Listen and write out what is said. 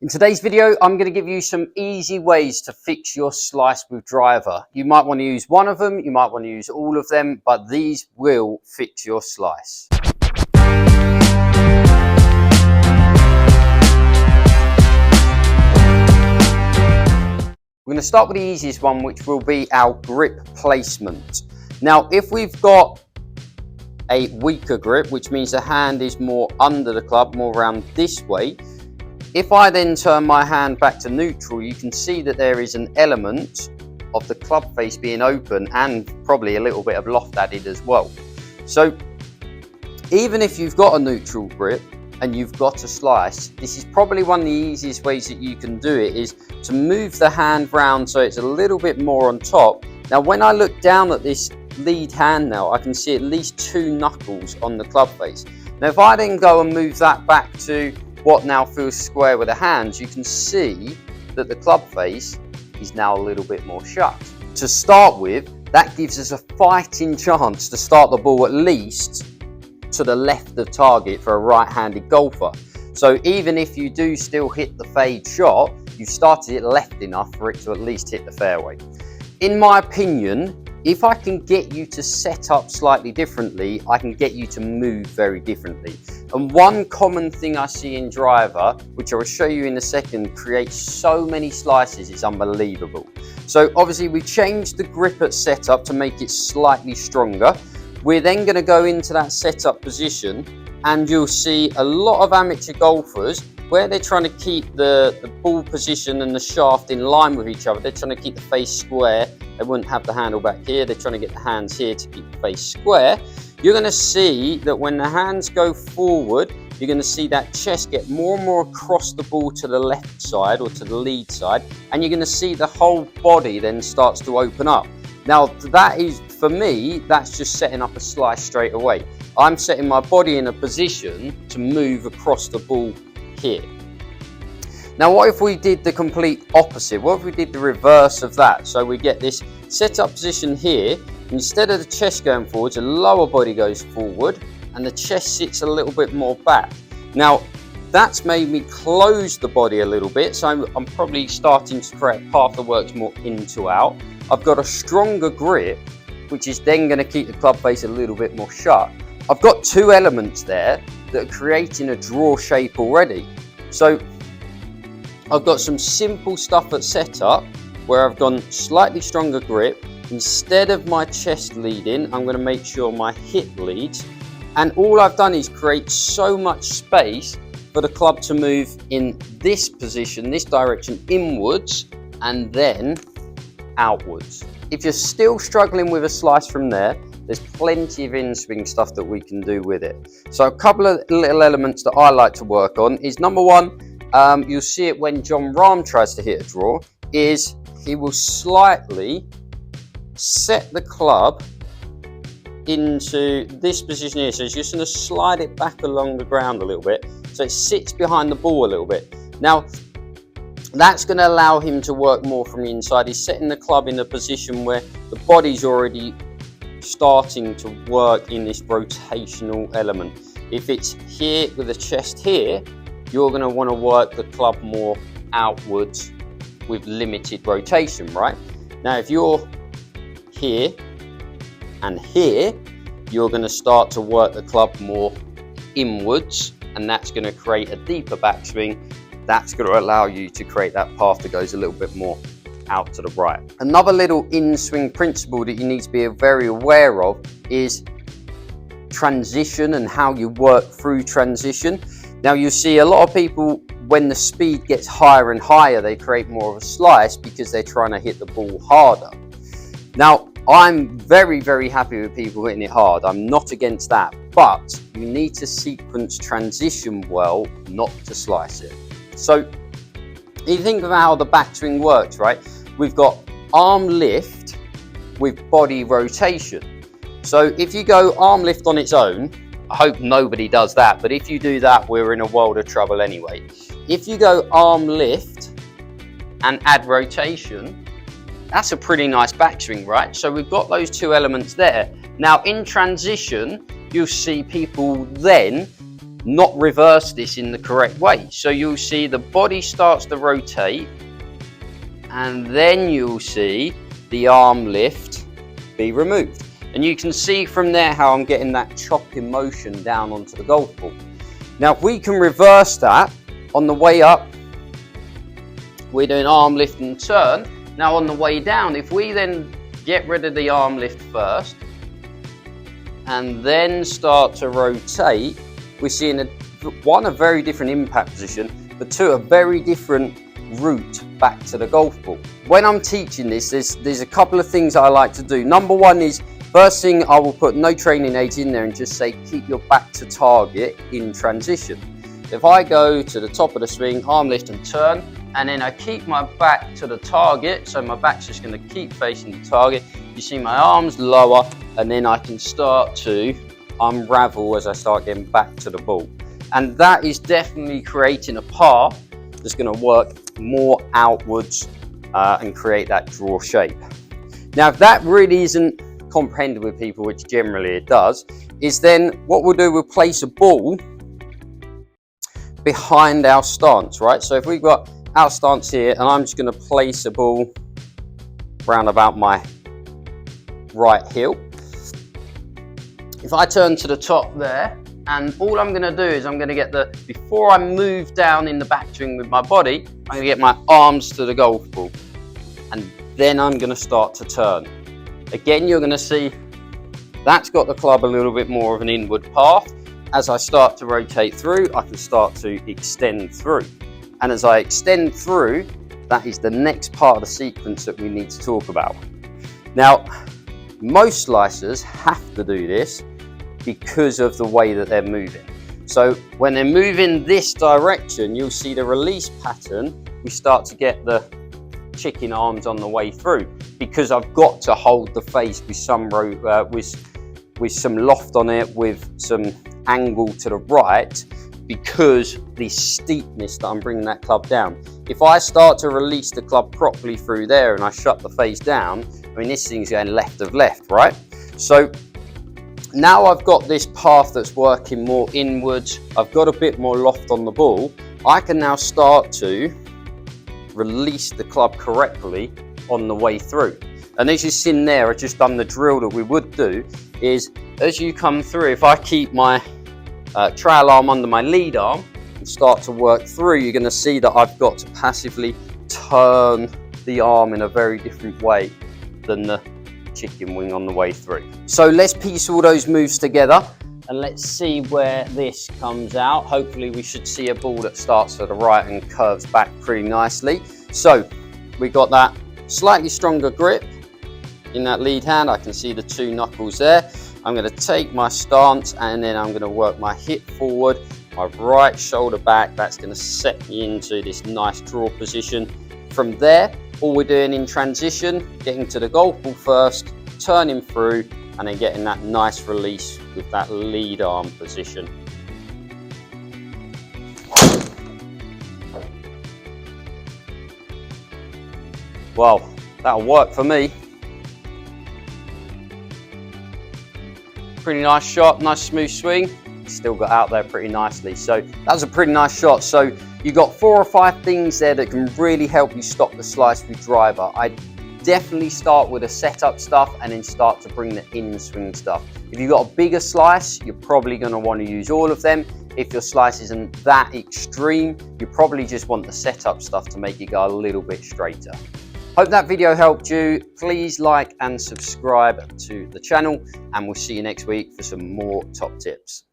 In today's video, I'm going to give you some easy ways to fix your slice with driver. You might want to use one of them, you might want to use all of them, but these will fix your slice. We're going to start with the easiest one, which will be our grip placement. Now, if we've got a weaker grip, which means the hand is more under the club, more around this way, if I then turn my hand back to neutral, you can see that there is an element of the club face being open and probably a little bit of loft added as well. So even if you've got a neutral grip and you've got a slice, this is probably one of the easiest ways that you can do it, is to move the hand round so it's a little bit more on top. Now when I look down at this lead hand now, I can see at least 2 knuckles on the club face. Now if I then go and move that back to what now feels square with the hands, you can see that the club face is now a little bit more shut. To start with, that gives us a fighting chance to start the ball at least to the left of target for a right-handed golfer. So even if you do still hit the fade shot, you've started it left enough for it to at least hit the fairway. In my opinion, if I can get you to set up slightly differently, I can get you to move very differently. And one common thing I see in driver, which I will show you in a second, creates so many slices, it's unbelievable. So obviously we changed the grip at setup to make it slightly stronger. We're then going to go into that setup position, and you'll see a lot of amateur golfers where they're trying to keep the ball position and the shaft in line with each other. They're trying to keep the face square. They wouldn't have the handle back here. They're trying to get the hands here to keep the face square. You're going to see that when the hands go forward, you're going to see that chest get more and more across the ball to the left side or to the lead side, and you're going to see the whole body then starts to open up. Now that is, for me, that's just setting up a slice straight away. I'm setting my body in a position to move across the ball here. Now what if we did the complete opposite? What if we did the reverse of that? So we get this setup position here. Instead of the chest going forwards, the lower body goes forward and the chest sits a little bit more back. Now that's made me close the body a little bit, so I'm probably starting to create a path that works more in to out. I've got a stronger grip, which is then going to keep the club face a little bit more shut. I've got 2 elements there that are creating a draw shape already. So I've got some simple stuff at setup where I've gone slightly stronger grip. Instead of my chest leading, I'm going to make sure my hip leads. And all I've done is create so much space for the club to move in this position, this direction, inwards and then outwards. If you're still struggling with a slice from there, there's plenty of in-swing stuff that we can do with it. So a couple of little elements that I like to work on is, number one, you'll see it when Jon Rahm tries to hit a draw, is he will slightly set the club into this position here. So he's just going to slide it back along the ground a little bit so it sits behind the ball a little bit. Now that's going to allow him to work more from the inside. He's setting the club in a position where the body's already starting to work in this rotational element. If it's here with the chest here, you're going to want to work the club more outwards with limited rotation, right? Now if you're here and here, you're going to start to work the club more inwards, and that's going to create a deeper backswing. That's going to allow you to create that path that goes a little bit more out to the right. Another little in-swing principle that you need to be very aware of is transition and how you work through transition. Now you see a lot of people, when the speed gets higher and higher, they create more of a slice because they're trying to hit the ball harder. Now I'm very, very happy with people hitting it hard. I'm not against that, but you need to sequence transition well, not to slice it. So you think about how the backswing works, right? We've got arm lift with body rotation. So if you go arm lift on its own, I hope nobody does that, but if you do that, we're in a world of trouble anyway. If you go arm lift and add rotation, that's a pretty nice backswing, right? So we've got those 2 elements there. Now in transition, you'll see people then not reverse this in the correct way. So you'll see the body starts to rotate, and then you'll see the arm lift be removed. And you can see from there how I'm getting that chopping motion down onto the golf ball. Now, if we can reverse that on the way up, we're doing arm lift and turn. Now on the way down, if we then get rid of the arm lift first and then start to rotate, we're seeing a very different impact position, but two, a very different route back to the golf ball. When I'm teaching this, there's a couple of things I like to do. Number one is, first thing, I will put no training aids in there and just say keep your back to target in transition. If I go to the top of the swing, arm lift and turn, and then I keep my back to the target, so my back's just going to keep facing the target. You see my arms lower, and then I can start to unravel as I start getting back to the ball. And that is definitely creating a path that's going to work more outwards and create that draw shape. Now, if that really isn't comprehended with people, which generally it does, is then what we'll do, we'll place a ball behind our stance, right? So if we've got our stance here, and I'm just going to place a ball round about my right heel. If I turn to the top there, and all I'm going to do is I'm going to get before I move down in the backswing with my body, I'm going to get my arms to the golf ball, and then I'm going to start to turn. Again, you're going to see that's got the club a little bit more of an inward path. As I start to rotate through, I can start to extend through. And as I extend through, that is the next part of the sequence that we need to talk about. Now, most slicers have to do this because of the way that they're moving. So when they're moving this direction, you'll see the release pattern. We start to get the chicken arms on the way through, because I've got to hold the face with some with some loft on it, with some angle to the right, because the steepness that I'm bringing that club down. If I start to release the club properly through there and I shut the face down, I mean, this thing's going left of left, right? So now I've got this path that's working more inwards, I've got a bit more loft on the ball, I can now start to release the club correctly on the way through. And as you've seen there, I've just done the drill that we would do, is as you come through, if I keep my trail arm under my lead arm and start to work through, you're going to see that I've got to passively turn the arm in a very different way than the chicken wing on the way through. So let's piece all those moves together and let's see where this comes out. Hopefully we should see a ball that starts to the right and curves back pretty nicely. So we got that slightly stronger grip in that lead hand. I can see the two knuckles there. I'm going to take my stance and then I'm going to work my hip forward, my right shoulder back. That's going to set me into this nice draw position. From there, all we're doing in transition, getting to the golf ball first, turning through, and then getting that nice release with that lead arm position. Well, that'll work for me. Pretty nice shot, nice smooth swing. Still got out there pretty nicely. So that was a pretty nice shot. So you got 4 or 5 things there that can really help you stop the slice with driver. I definitely start with the setup stuff and then start to bring the in swing stuff. If you've got a bigger slice, you're probably going to want to use all of them. If your slice isn't that extreme, you probably just want the setup stuff to make it go a little bit straighter. Hope that video helped you. Please like and subscribe to the channel, and we'll see you next week for some more top tips.